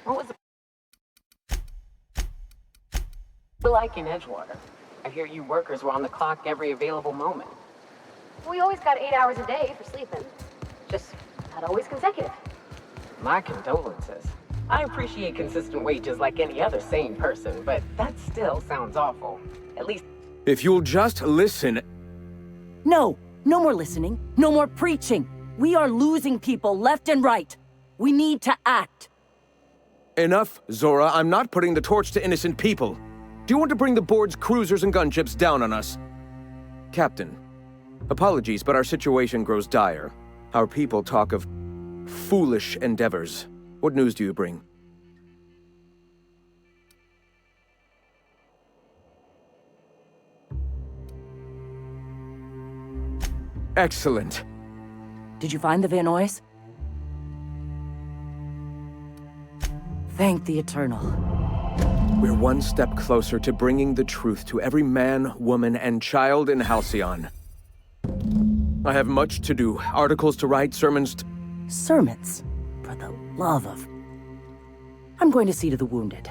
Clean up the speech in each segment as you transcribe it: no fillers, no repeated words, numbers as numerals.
What was it like in Edgewater? I hear you workers were on the clock every available moment. We always got 8 hours a day for sleeping. Just not always consecutive. My condolences. I appreciate consistent wages like any other sane person, but that still sounds awful. At least... If you'll just listen... No! No more listening. No more preaching. We are losing people left and right. We need to act. Enough, Zora. I'm not putting the torch to innocent people. Do you want to bring the board's cruisers and gunships down on us? Captain, apologies, but our situation grows dire. Our people talk of foolish endeavors. What news do you bring? Excellent. Did you find the Vanois? Thank the Eternal. We're one step closer to bringing the truth to every man, woman, and child in Halcyon. I have much to do. Articles to write, sermons to... Sermons? For the love of... I'm going to see to the wounded.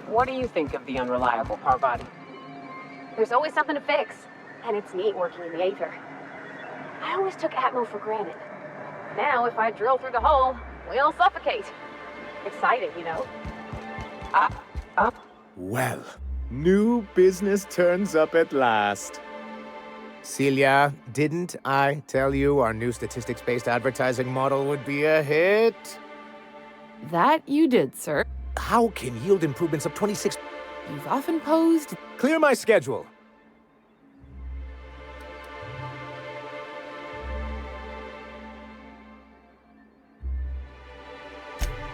What do you think of the unreliable Parvati? There's always something to fix, and it's neat working in the Aether. I always took Atmo for granted. Now, if I drill through the hole, we'll suffocate. Exciting, you know? Well, new business turns up at last. Celia, didn't I tell you our new statistics-based advertising model would be a hit? That you did, sir. How can yield improvements of 26... You've often posed... Clear my schedule.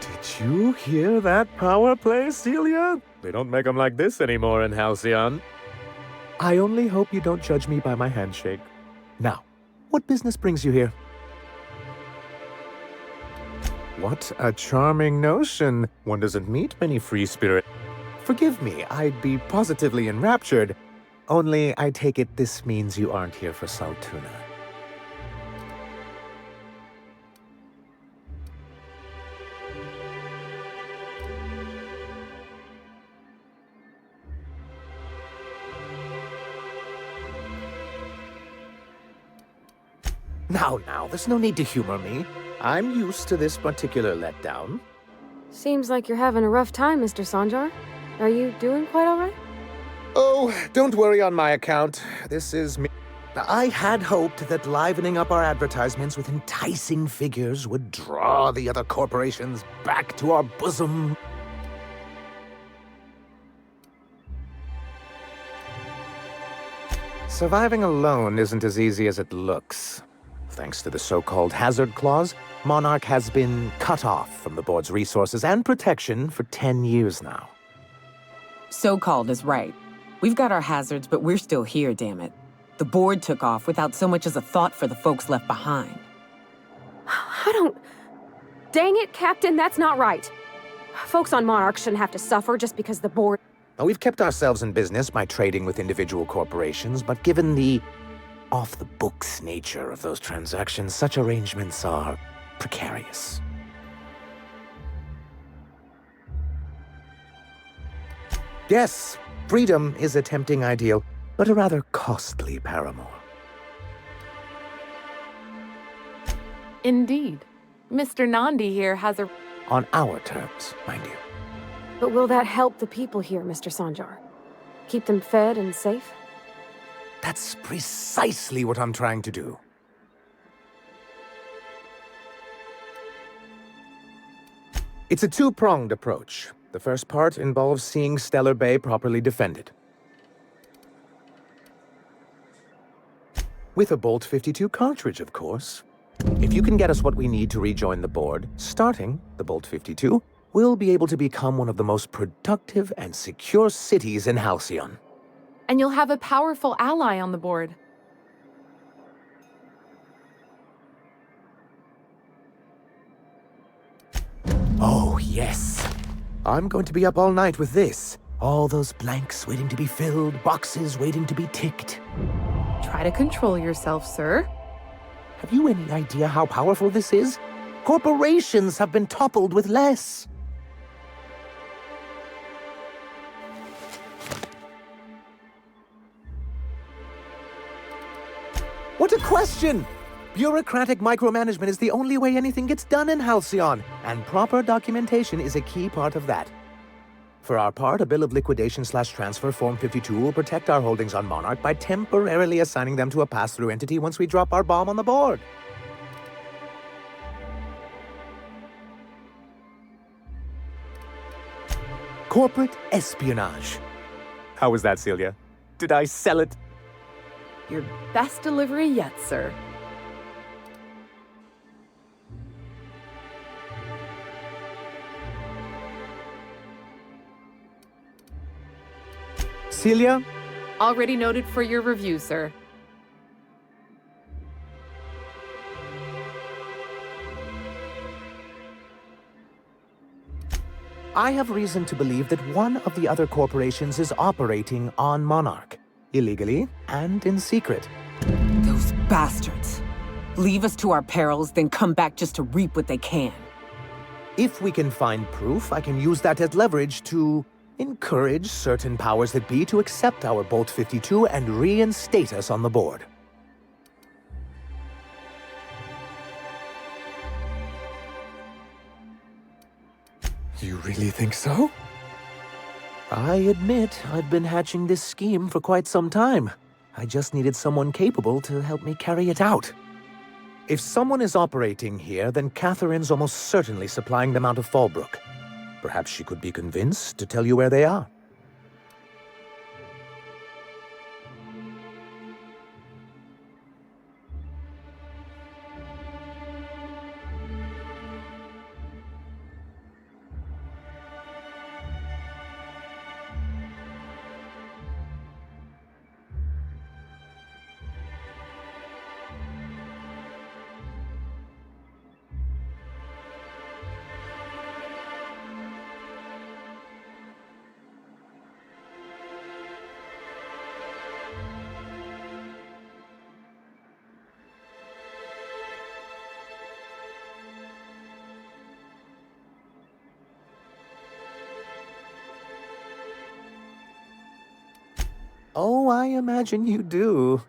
Did you hear that power play, Celia? They don't make them like this anymore in Halcyon. I only hope you don't judge me by my handshake. Now, what business brings you here? What a charming notion. One doesn't meet many free spirit. Forgive me, I'd be positively enraptured. Only I take it this means you aren't here for Saltuna. Now, there's no need to humor me. I'm used to this particular letdown. Seems like you're having a rough time, Mr. Sanjar. Are you doing quite all right? Oh, don't worry on my account. This is me. I had hoped that livening up our advertisements with enticing figures would draw the other corporations back to our bosom. Surviving alone isn't as easy as it looks. Thanks to the so-called hazard clause, Monarch has been cut off from the board's resources and protection for 10 years now. So-called is right. We've got our hazards, but we're still here, damn it. The board took off without so much as a thought for the folks left behind. I don't... Dang it, Captain, that's not right. Folks on Monarch shouldn't have to suffer just because the board... Now, we've kept ourselves in business by trading with individual corporations, but given the off-the-books nature of those transactions, such arrangements are precarious. Yes, freedom is a tempting ideal, but a rather costly paramour. Indeed. Mr. Nandi here has a... On our terms, mind you. But will that help the people here, Mr. Sanjar? Keep them fed and safe? That's precisely what I'm trying to do. It's a two-pronged approach. The first part involves seeing Stellar Bay properly defended. With a Bolt 52 cartridge, of course. If you can get us what we need to rejoin the board, starting the Bolt 52, we'll be able to become one of the most productive and secure cities in Halcyon. And you'll have a powerful ally on the board. Oh, yes. I'm going to be up all night with this. All those blanks waiting to be filled, boxes waiting to be ticked. Try to control yourself, sir. Have you any idea how powerful this is? Corporations have been toppled with less. What a question! Bureaucratic micromanagement is the only way anything gets done in Halcyon, and proper documentation is a key part of that. For our part, a bill of liquidation/transfer Form 52 will protect our holdings on Monarch by temporarily assigning them to a pass-through entity once we drop our bomb on the board. Corporate espionage. How was that, Celia? Did I sell it? Your best delivery yet, sir. Celia? Already noted for your review, sir. I have reason to believe that one of the other corporations is operating on Monarch, illegally and in secret. Those bastards. Leave us to our perils, then come back just to reap what they can. If we can find proof, I can use that as leverage to encourage certain powers that be to accept our Bolt 52 and reinstate us on the board. You really think so? I admit I've been hatching this scheme for quite some time. I just needed someone capable to help me carry it out. If someone is operating here, then Catherine's almost certainly supplying them out of Fallbrook. Perhaps she could be convinced to tell you where they are. Oh, I imagine you do.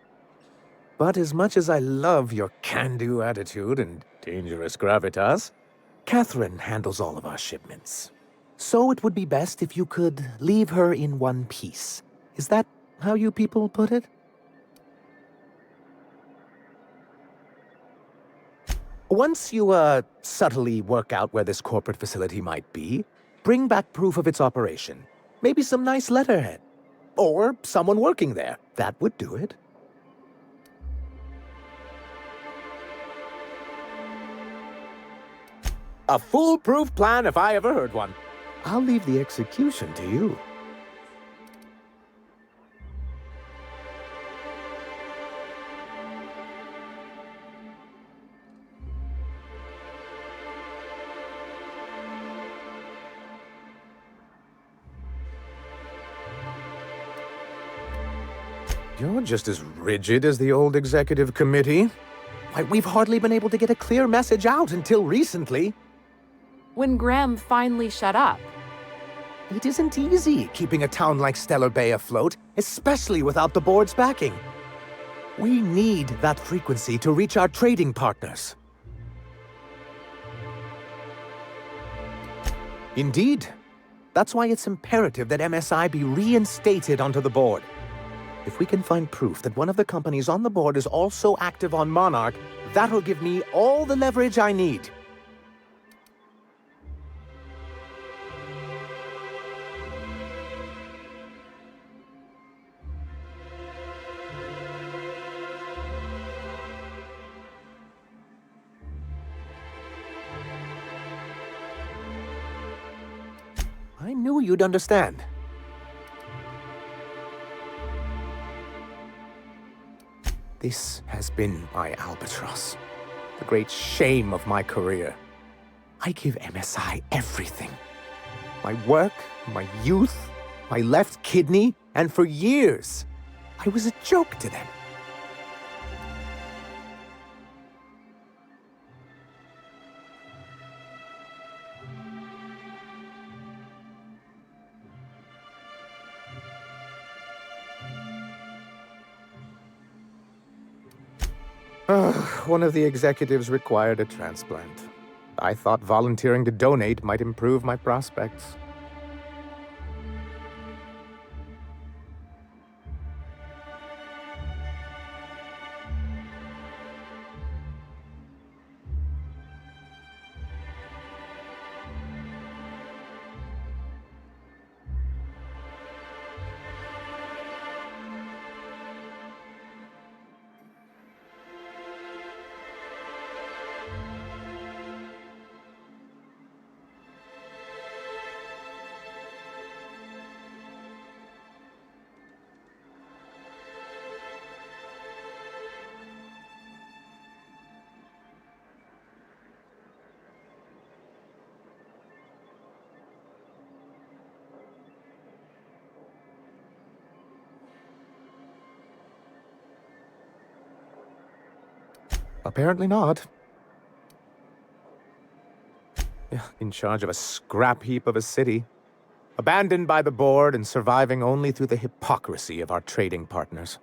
But as much as I love your can-do attitude and dangerous gravitas, Catherine handles all of our shipments. So it would be best if you could leave her in one piece. Is that how you people put it? Once you, subtly work out where this corporate facility might be, bring back proof of its operation. Maybe some nice letterhead. Or someone working there. That would do it. A foolproof plan if I ever heard one. I'll leave the execution to you. You're just as rigid as the old executive committee. Why, we've hardly been able to get a clear message out until recently. When Graham finally shut up. It isn't easy keeping a town like Stellar Bay afloat, especially without the board's backing. We need that frequency to reach our trading partners. Indeed. That's why it's imperative that MSI be reinstated onto the board. If we can find proof that one of the companies on the board is also active on Monarch, that'll give me all the leverage I need. I knew you'd understand. This has been my albatross, the great shame of my career. I give MSI everything. My work, my youth, my left kidney, and for years, I was a joke to them. One of the executives required a transplant. I thought volunteering to donate might improve my prospects. Apparently not. In charge of a scrap heap of a city. Abandoned by the board and surviving only through the hypocrisy of our trading partners.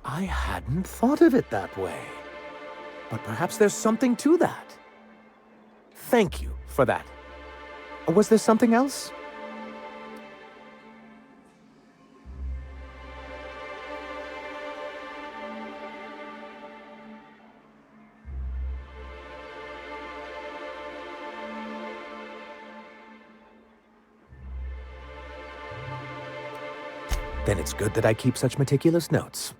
I hadn't thought of it that way. But perhaps there's something to that. Thank you for that. Was there something else? Then it's good that I keep such meticulous notes.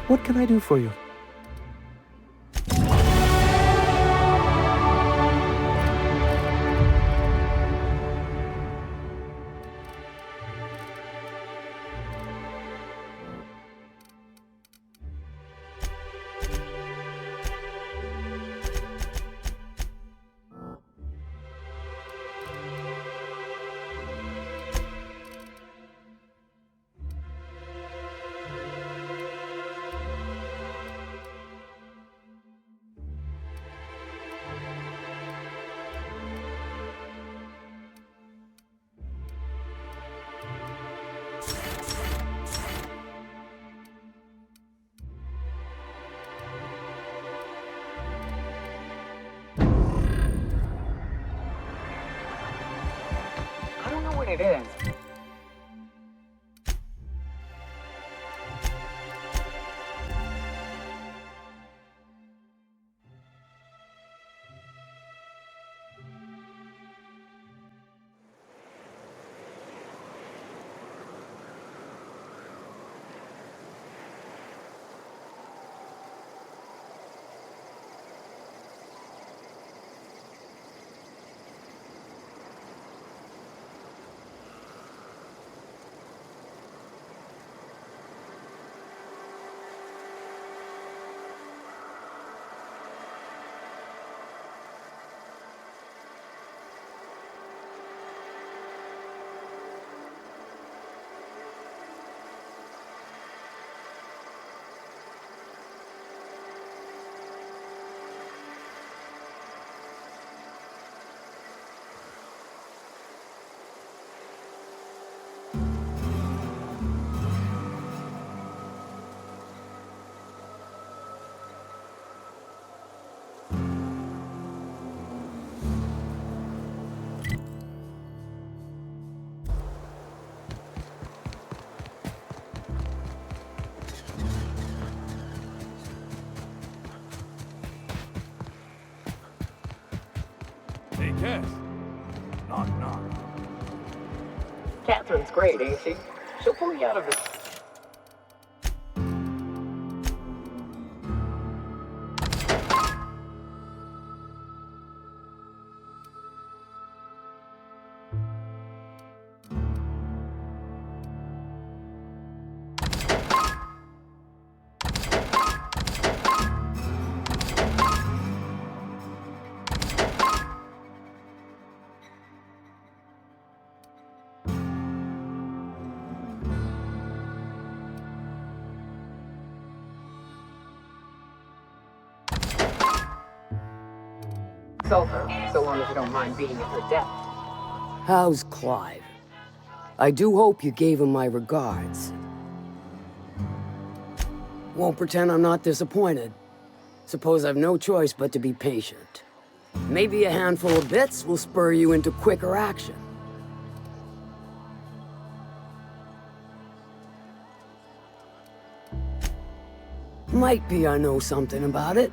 What can I do for you? It is. Hey, Cass. Knock, knock. Catherine's great, ain't she? She'll pull you out of this. Sulfur, so long as you don't mind being at her death. How's Clive? I do hope you gave him my regards. Won't pretend I'm not disappointed. Suppose I've no choice but to be patient. Maybe a handful of bits will spur you into quicker action. Might be I know something about it.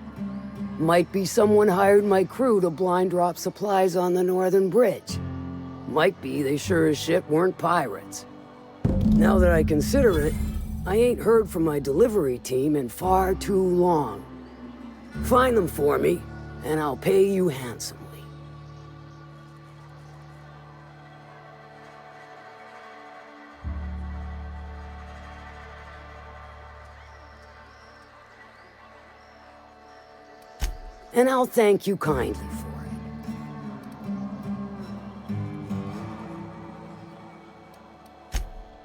Might be someone hired my crew to blind drop supplies on the Northern Bridge. Might be they sure as shit weren't pirates. Now that I consider it, I ain't heard from my delivery team in far too long. Find them for me, and I'll pay you handsomely. And I'll thank you kindly for it.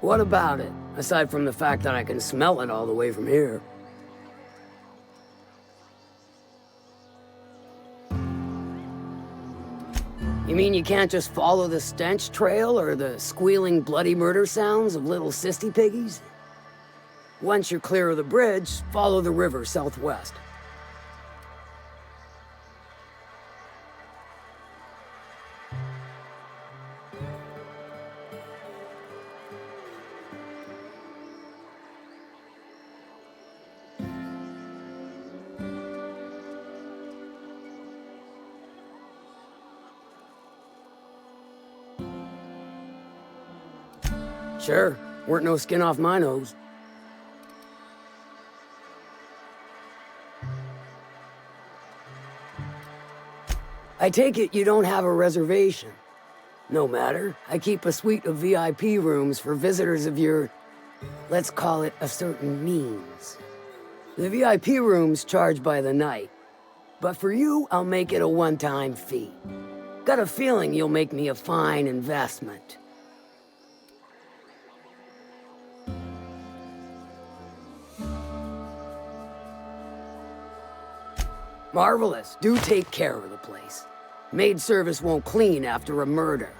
What about it, aside from the fact that I can smell it all the way from here? You mean you can't just follow the stench trail or the squealing bloody murder sounds of little sissy piggies? Once you're clear of the bridge, follow the river southwest. Sure, weren't no skin off my nose. I take it you don't have a reservation. No matter, I keep a suite of VIP rooms for visitors of your, let's call it a certain means. The VIP rooms charge by the night, but for you, I'll make it a one-time fee. Got a feeling you'll make me a fine investment. Marvelous. Do take care of the place. Maid service won't clean after a murder.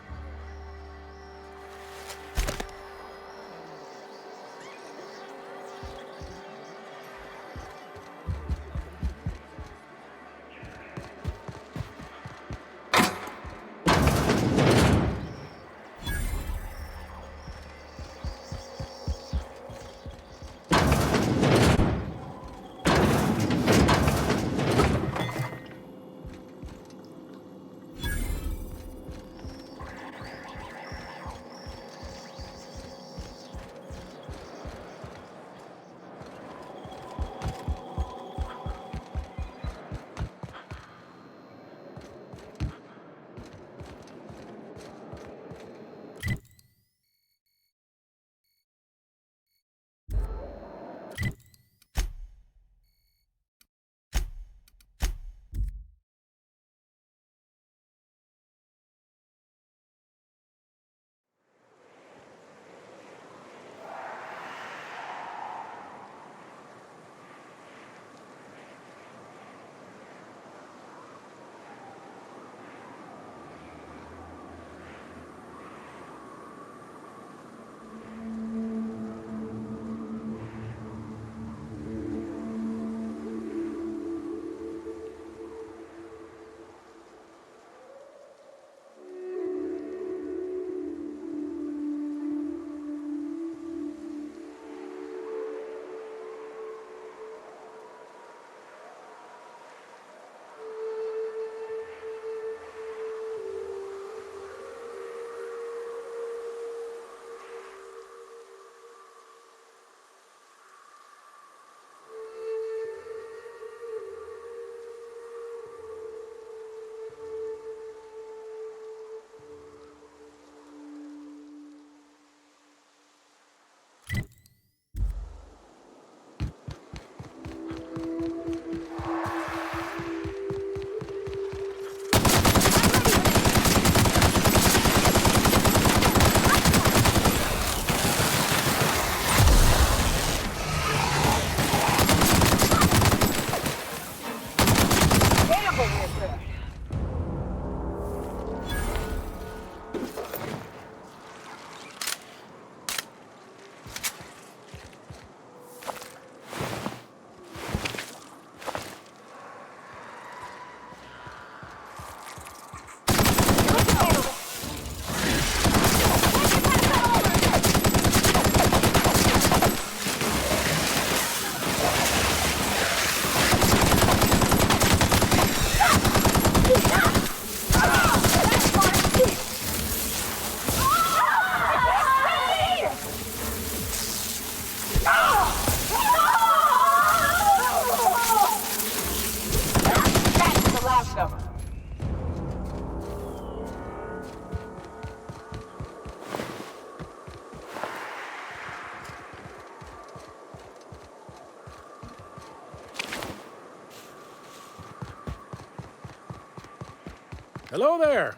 Hello there.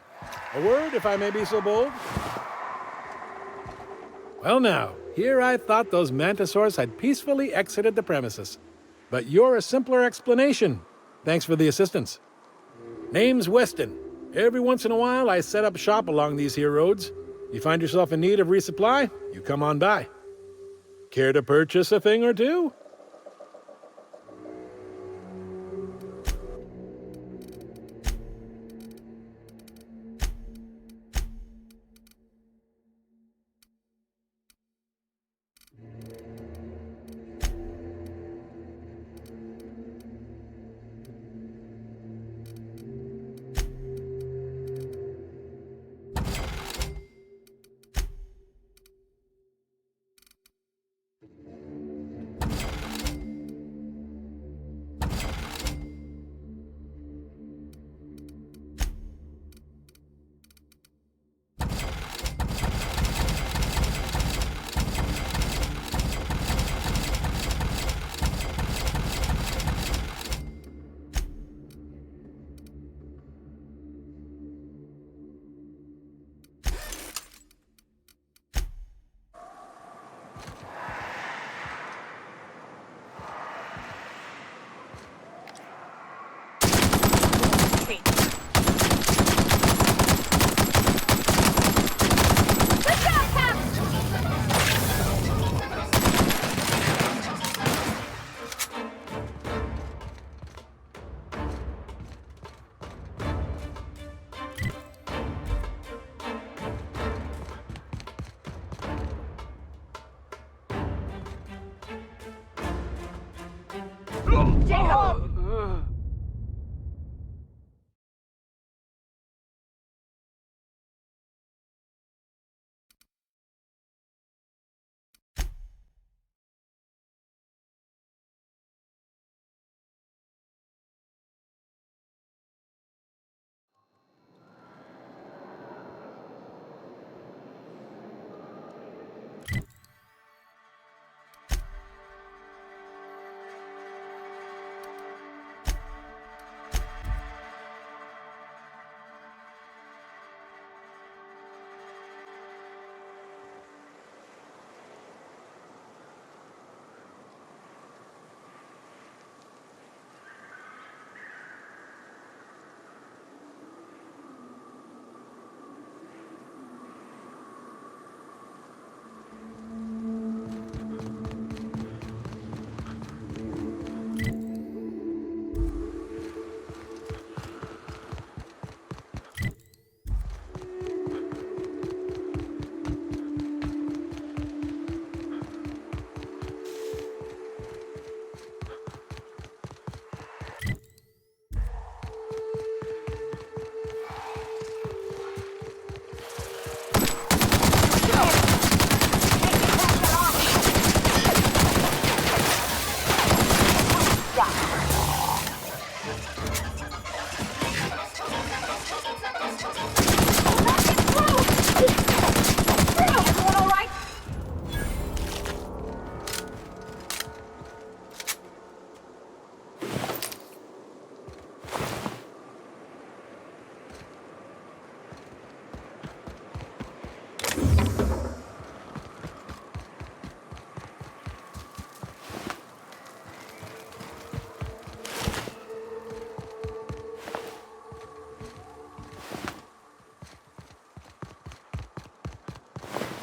A word, if I may be so bold? Well now, here I thought those Mantisaurs had peacefully exited the premises. But you're a simpler explanation. Thanks for the assistance. Name's Weston. Every once in a while, I set up shop along these here roads. You find yourself in need of resupply, you come on by. Care to purchase a thing or two?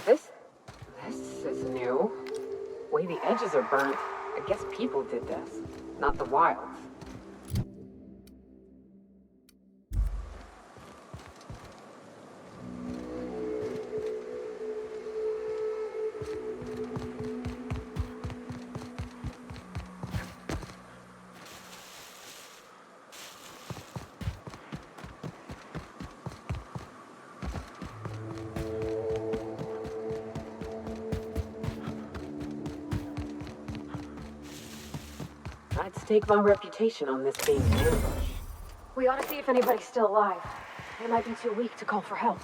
This is new. Way the edges are burnt. I guess people did this, not the wilds. I'd stake my reputation on this being an ambush. We ought to see if anybody's still alive. They might be too weak to call for help.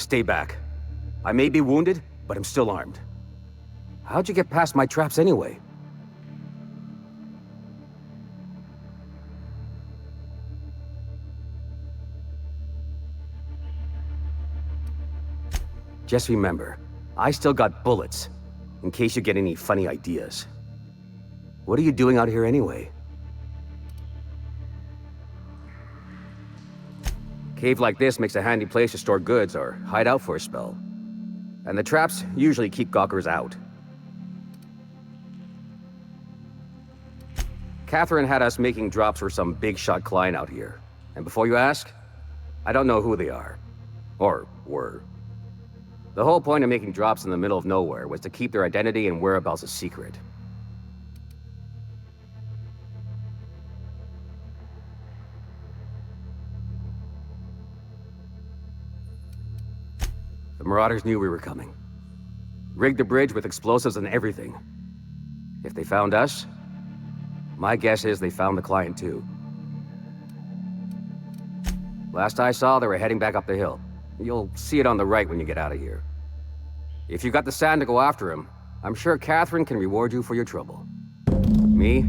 Stay back. I may be wounded, but I'm still armed. How'd you get past my traps anyway? Just remember, I still got bullets, in case you get any funny ideas. What are you doing out here anyway? Cave like this makes a handy place to store goods or hide out for a spell. And the traps usually keep gawkers out. Catherine had us making drops for some big-shot client out here. And before you ask, I don't know who they are. Or were. The whole point of making drops in the middle of nowhere was to keep their identity and whereabouts a secret. The Marauders knew we were coming. Rigged the bridge with explosives and everything. If they found us, my guess is they found the client too. Last I saw, they were heading back up the hill. You'll see it on the right when you get out of here. If you've got the sand to go after him, I'm sure Catherine can reward you for your trouble. Me?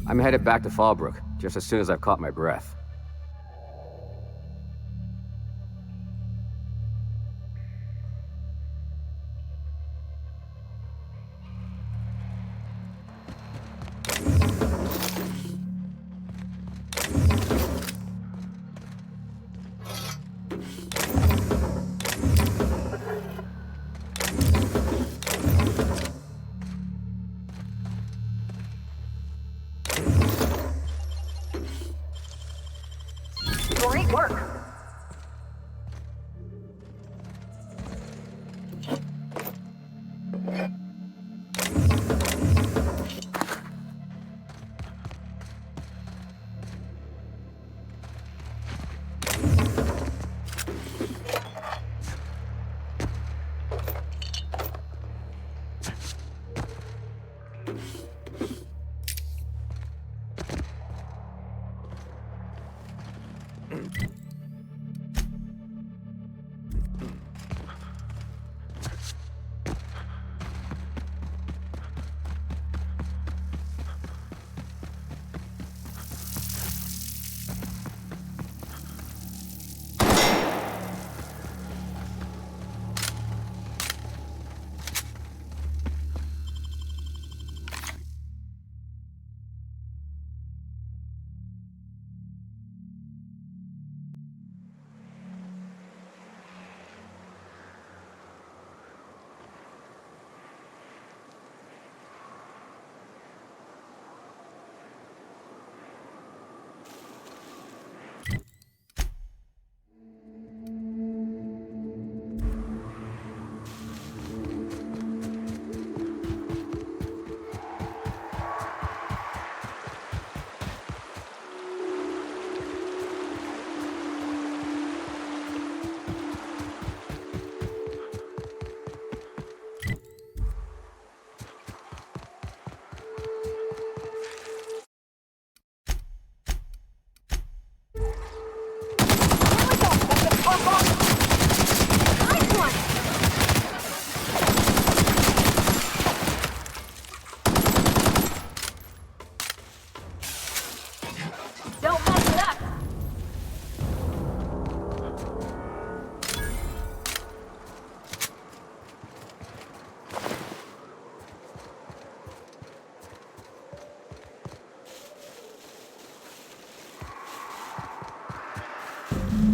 I'm headed back to Fallbrook, just as soon as I've caught my breath. Great work.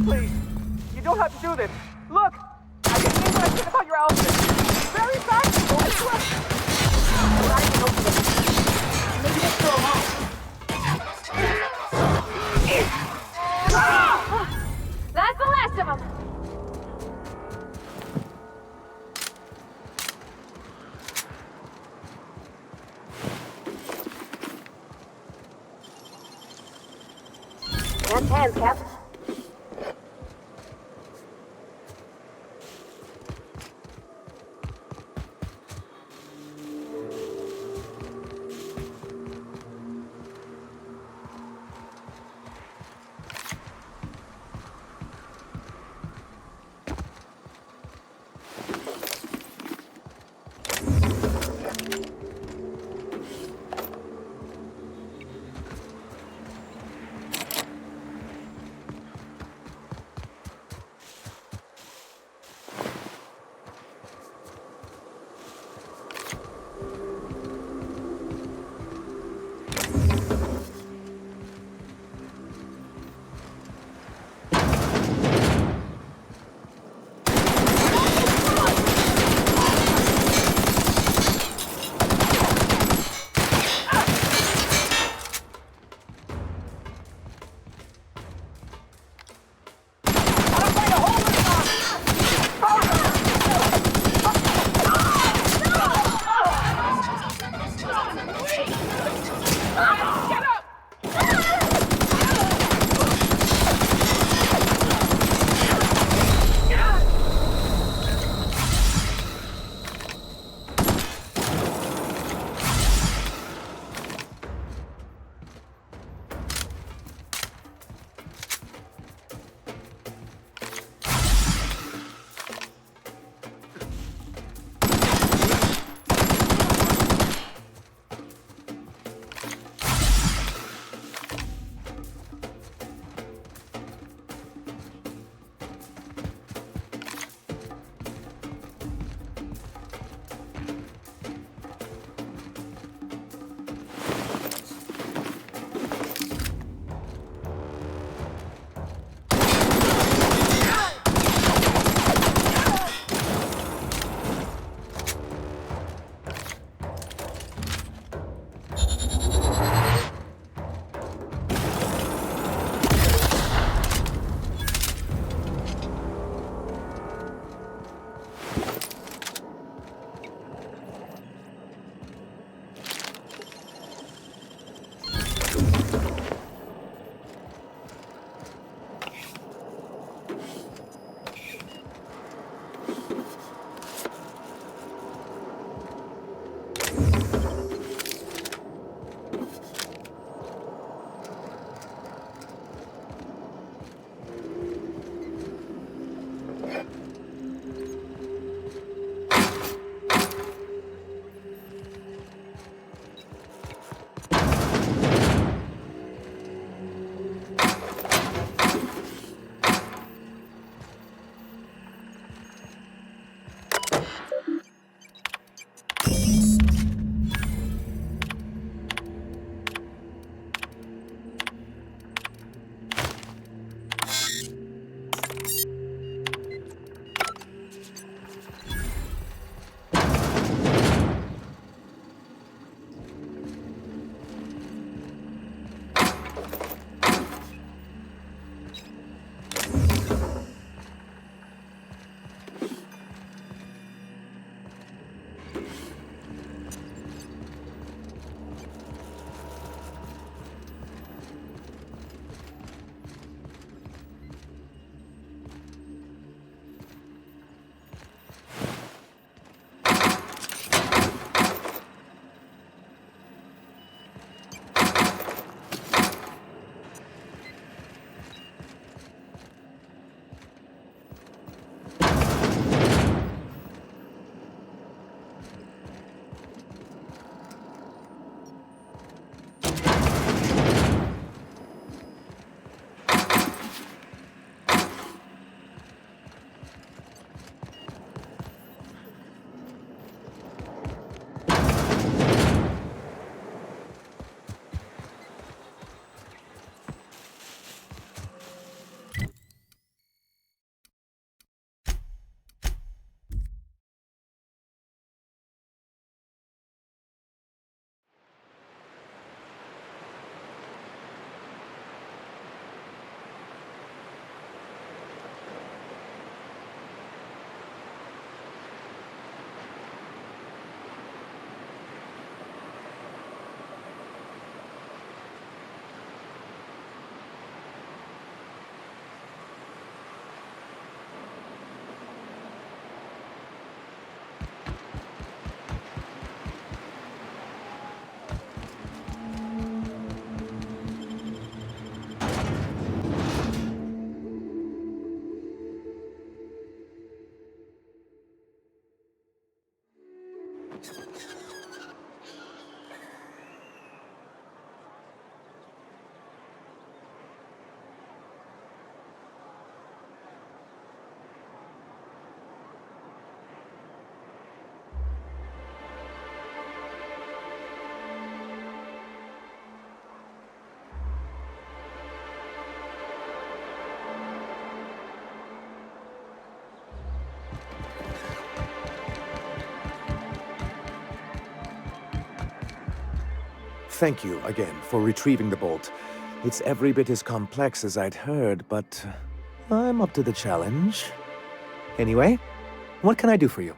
Please, you don't have to do this. Look, I didn't mean what I said about your outfit. Very fashionable. Maybe just go along. That's the last of them. That's hands, Cap. Thank you again for retrieving the bolt. It's every bit as complex as I'd heard, but I'm up to the challenge. Anyway, what can I do for you?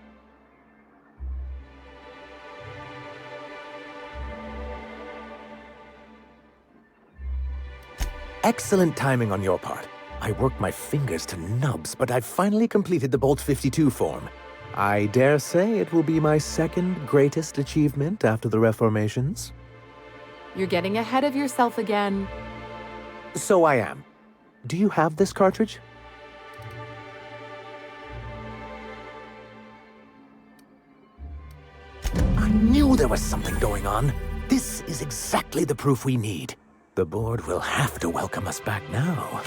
Excellent timing on your part. I worked my fingers to nubs, but I've finally completed the Bolt 52 form. I dare say it will be my second greatest achievement after the Reformations. You're getting ahead of yourself again. So I am. Do you have this cartridge? I knew there was something going on. This is exactly the proof we need. The board will have to welcome us back now.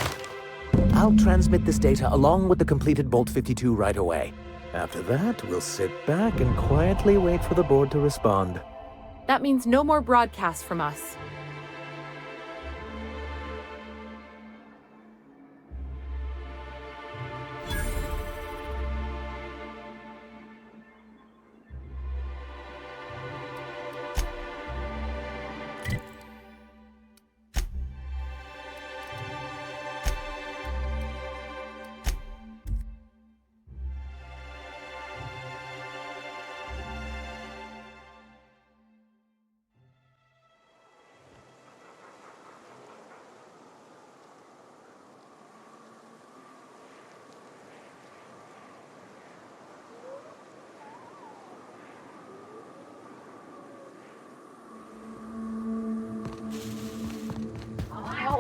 I'll transmit this data along with the completed Bolt 52 right away. After that, we'll sit back and quietly wait for the board to respond. That means no more broadcasts from us.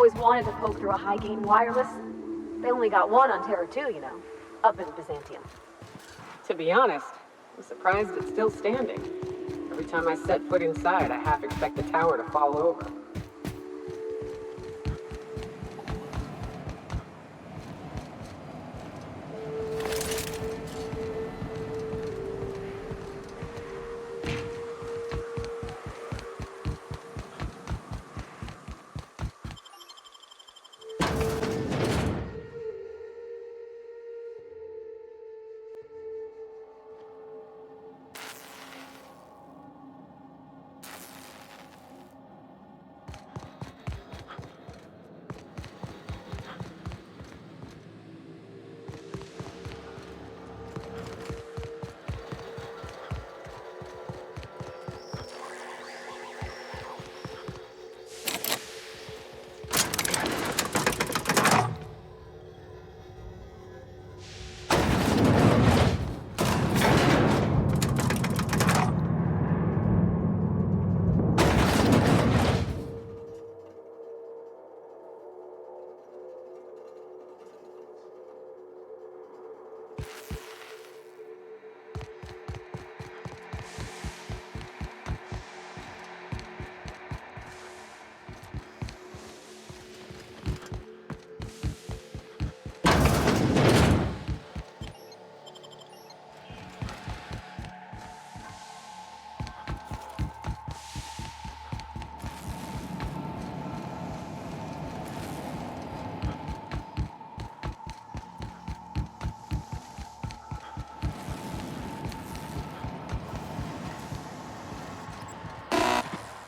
always wanted to poke through a high-gain wireless. They only got one on Terra 2, you know, up in Byzantium. To be honest, I'm surprised it's still standing. Every time I set foot inside, I half expect the tower to fall over.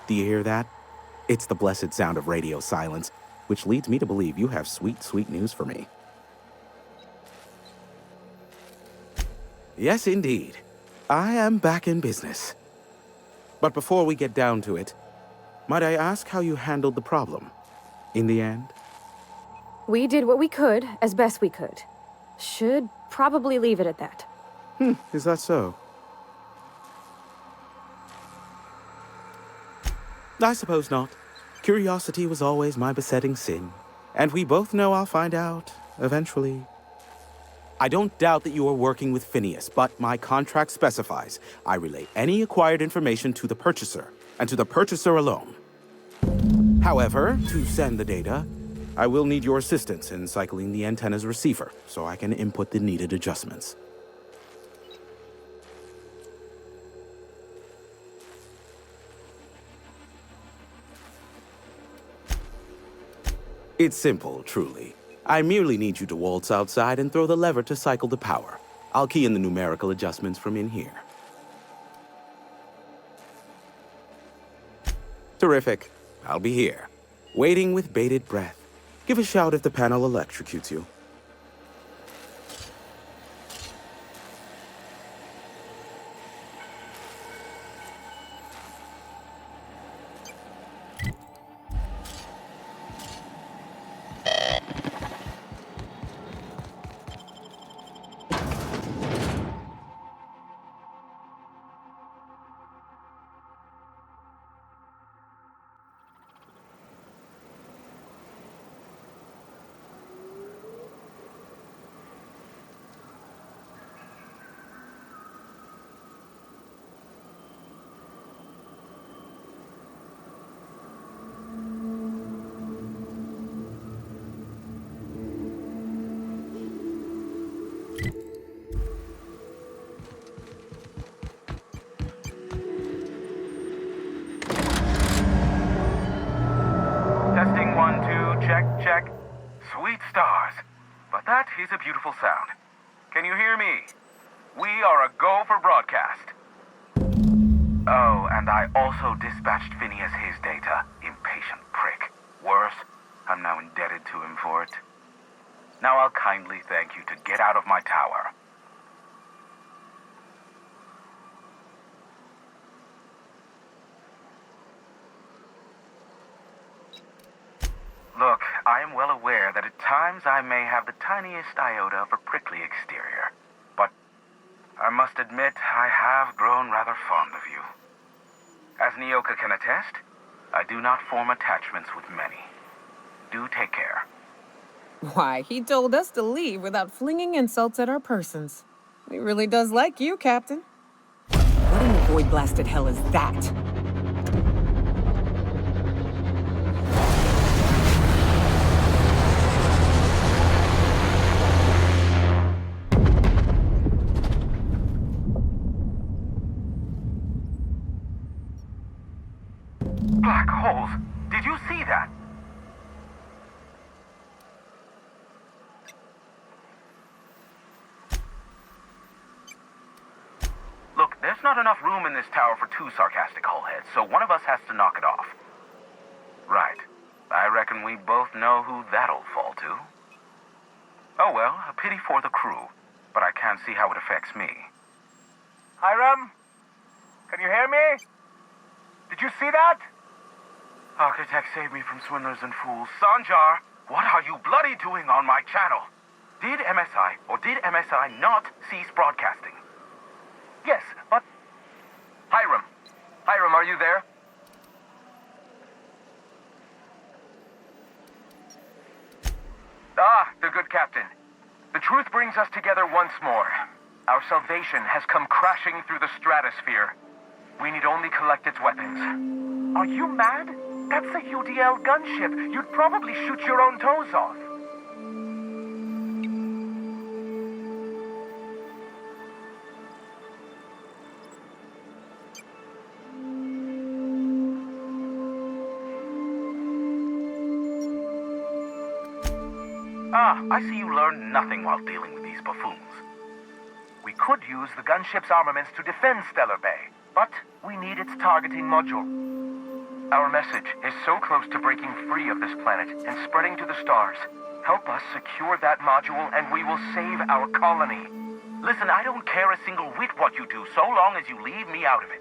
Do you hear that? It's the blessed sound of radio silence, which leads me to believe you have sweet, sweet news for me. Yes, indeed. I am back in business. But before we get down to it, might I ask how you handled the problem? In the end? We did what we could, as best we could. Should probably leave it at that. Is that so? I suppose not. Curiosity was always my besetting sin. And we both know I'll find out, eventually. I don't doubt that you are working with Phineas, but my contract specifies I relay any acquired information to the purchaser, and to the purchaser alone. However, to send the data, I will need your assistance in cycling the antenna's receiver, so I can input the needed adjustments. It's simple, truly. I merely need you to waltz outside and throw the lever to cycle the power. I'll key in the numerical adjustments from in here. Terrific. I'll be here, waiting with bated breath. Give a shout if the panel electrocutes you. Testing 1, 2, check, check. Sweet stars. But that is a beautiful sound. Can you hear me? We are a go for broadcast. Oh, and I also dispatched Phineas his data. Impatient prick. Worse, I'm now indebted to him for it. Now I'll kindly thank you to get out of my tower. Look, I am well aware that at times I may have the tiniest iota of a prickly exterior, but I must admit I have grown rather fond of you. As Nyoka can attest, I do not form attachments with many. Do take care. Why, he told us to leave without flinging insults at our persons. He really does like you, Captain. What in the void-blasted hell is that? Black holes. Did you see that? Look, there's not enough room in this tower for two sarcastic hullheads, so one of us has to knock it off. Right. I reckon we both know who that'll fall to. Oh well, a pity for the crew, but I can't see how it affects me. Hiram? Can you hear me? Did you see that? Architect, save me from swindlers and fools. Sanjar, what are you bloody doing on my channel? Did MSI or did MSI not cease broadcasting? Yes, but... Hiram. Hiram, are you there? Ah, the good captain. The truth brings us together once more. Our salvation has come crashing through the stratosphere. We need only collect its weapons. Are you mad? That's a UDL gunship. You'd probably shoot your own toes off. Ah, I see you learned nothing while dealing with these buffoons. We could use the gunship's armaments to defend Stellar Bay, but we need its targeting module. Our message is so close to breaking free of this planet and spreading to the stars. Help us secure that module and we will save our colony. Listen, I don't care a single whit what you do so long as you leave me out of it.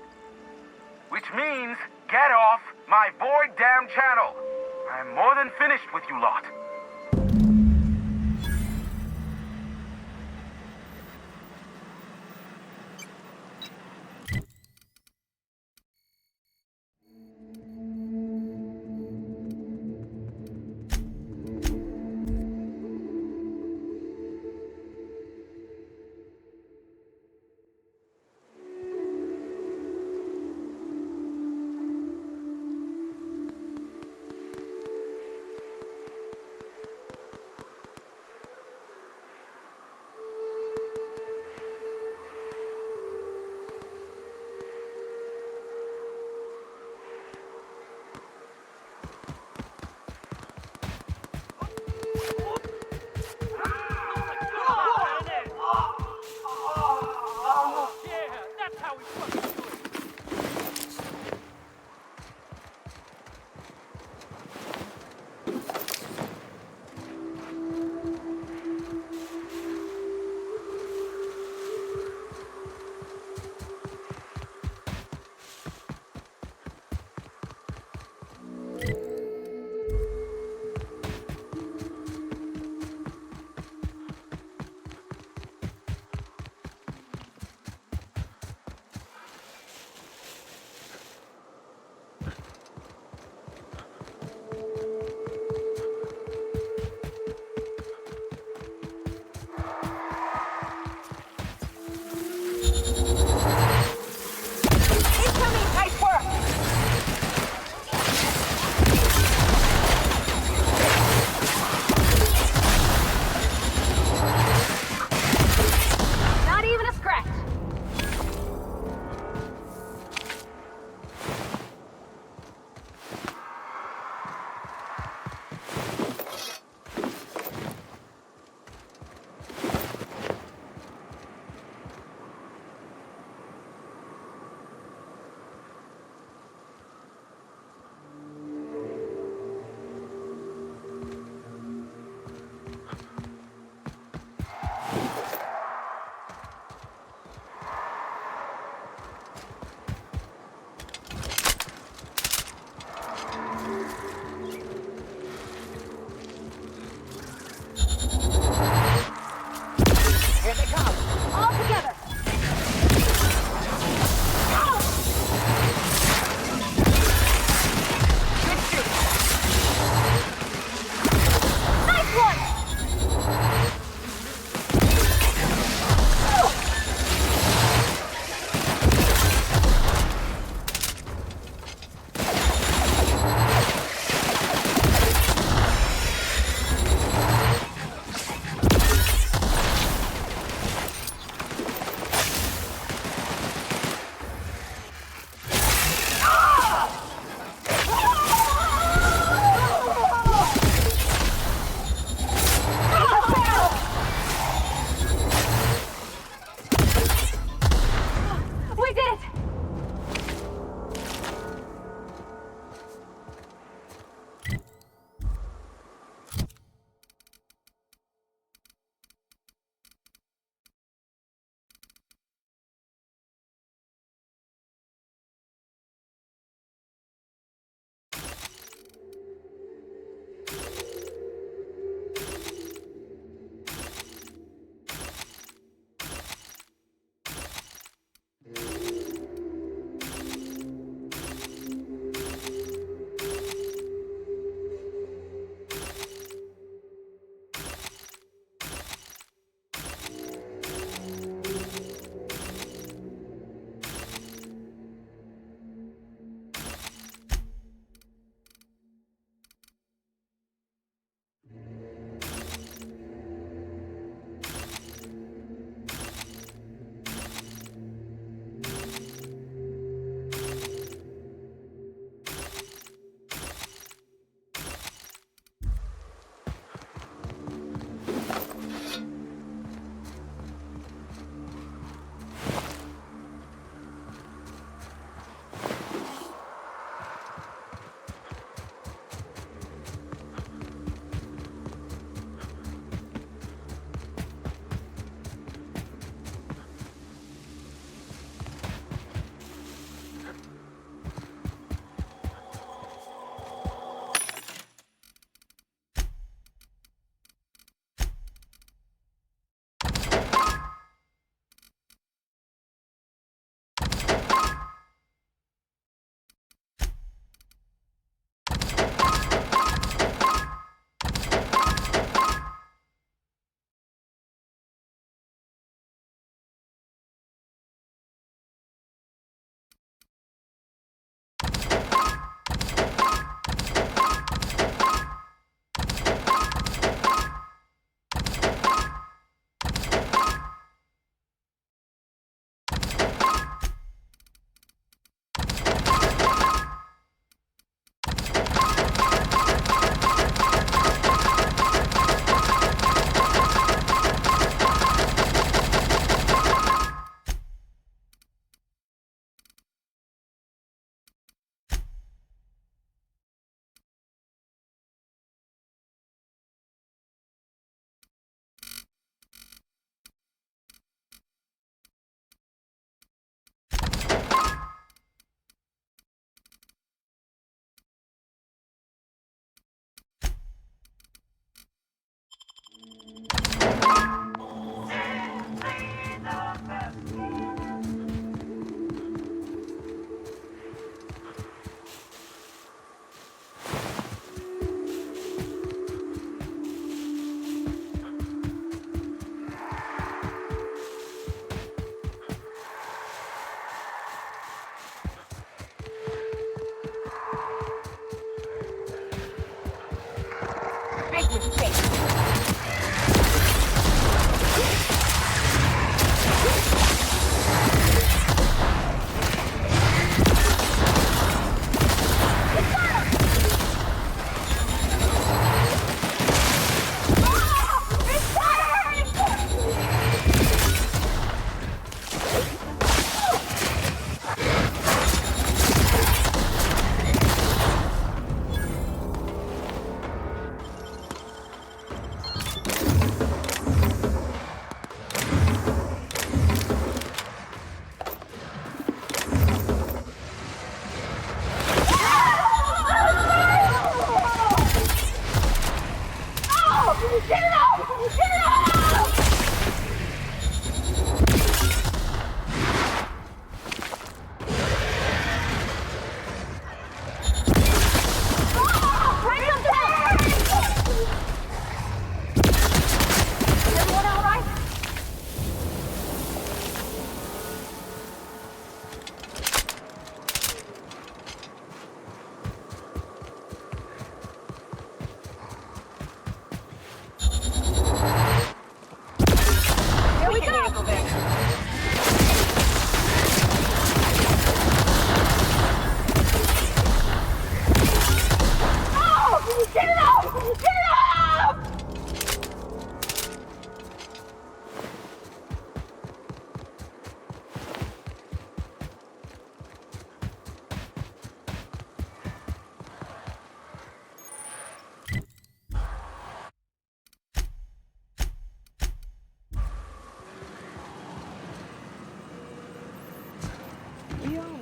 Which means, get off my void damn channel. I'm more than finished with you lot.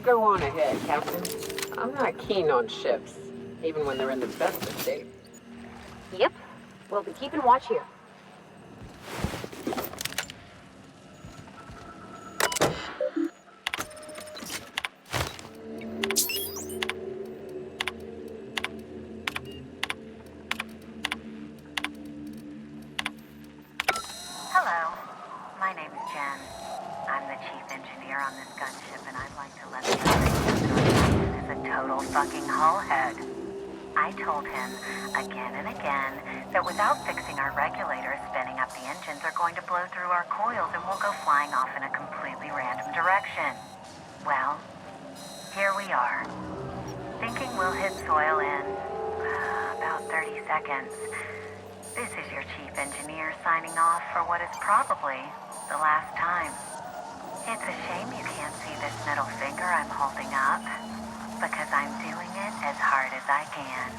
go on ahead, Captain. I'm not keen on ships, even when they're in the best of shape. Yep. We'll be keeping watch here. Hello. My name's Jen. I'm the chief engineer on this gunship, and I'd like to let the Federation know that our captain is a total fucking hullhead. I told him, again and again, that without fixing our regulators, spinning up the engines are going to blow through our coils and we'll go flying off in a completely random direction. Well, here we are. Thinking we'll hit soil in about 30 seconds. This is your chief engineer signing off for what is probably the last time. It's a shame you can't see this middle finger I'm holding up, because I'm doing it as hard as I can.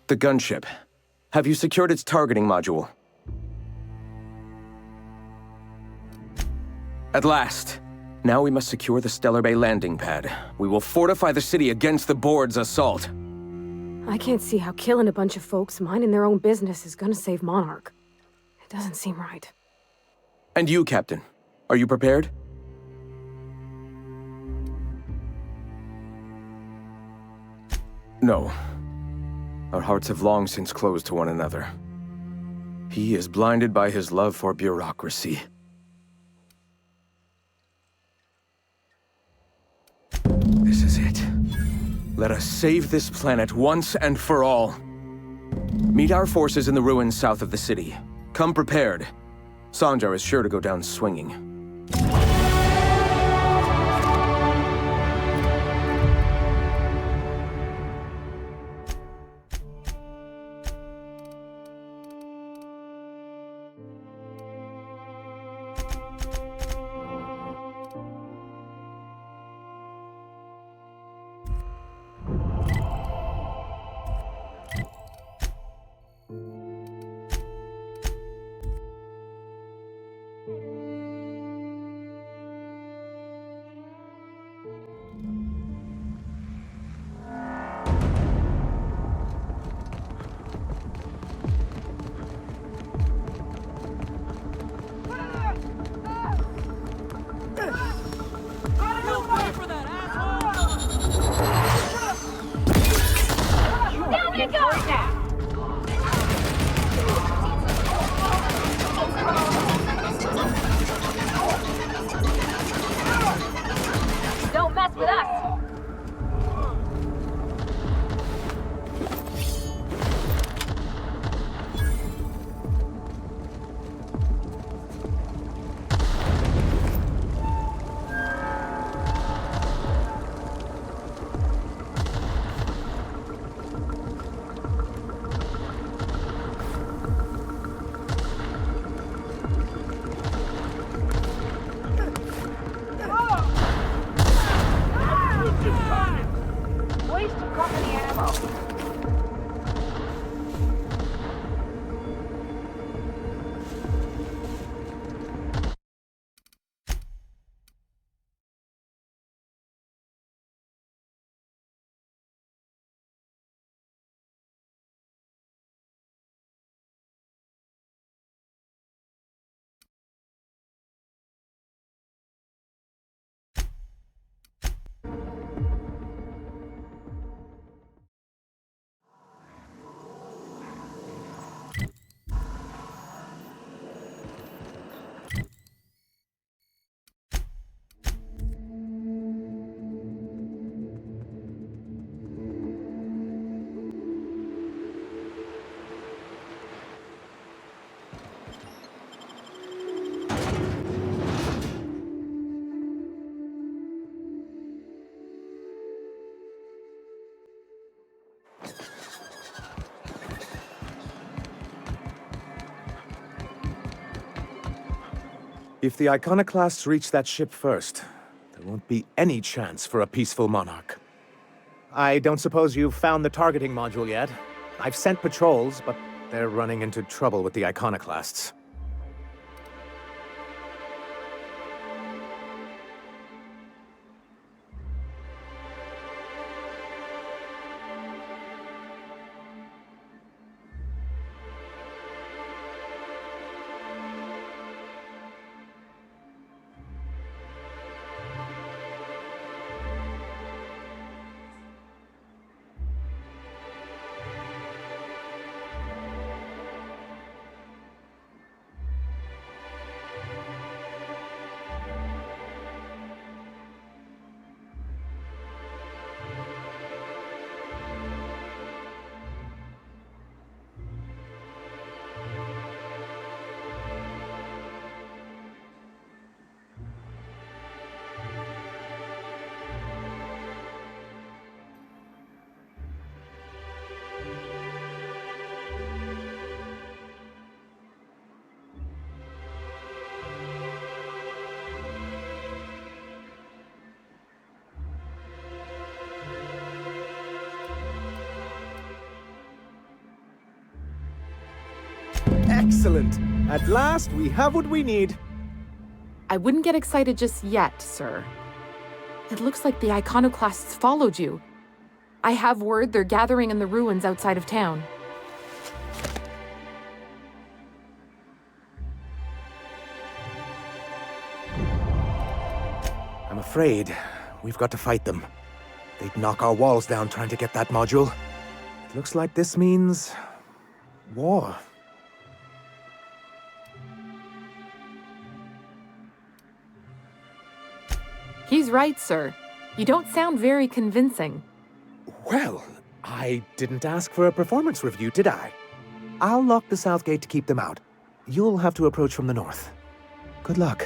The gunship. Have you secured its targeting module? At last. Now we must secure the Stellar Bay landing pad. We will fortify the city against the Board's assault. I can't see how killing a bunch of folks minding their own business is gonna save Monarch. It doesn't seem right. And you, Captain. Are you prepared? No. Our hearts have long since closed to one another. He is blinded by his love for bureaucracy. This is it. Let us save this planet once and for all. Meet our forces in the ruins south of the city. Come prepared. Sanjar is sure to go down swinging. If the Iconoclasts reach that ship first, there won't be any chance for a peaceful monarch. I don't suppose you've found the targeting module yet. I've sent patrols, but they're running into trouble with the Iconoclasts. Excellent! At last, we have what we need. I wouldn't get excited just yet, sir. It looks like the Iconoclasts followed you. I have word they're gathering in the ruins outside of town. I'm afraid we've got to fight them. They'd knock our walls down trying to get that module. It looks like this means war. He's right, sir. You don't sound very convincing. Well, I didn't ask for a performance review, did I? I'll lock the south gate to keep them out. You'll have to approach from the north. Good luck.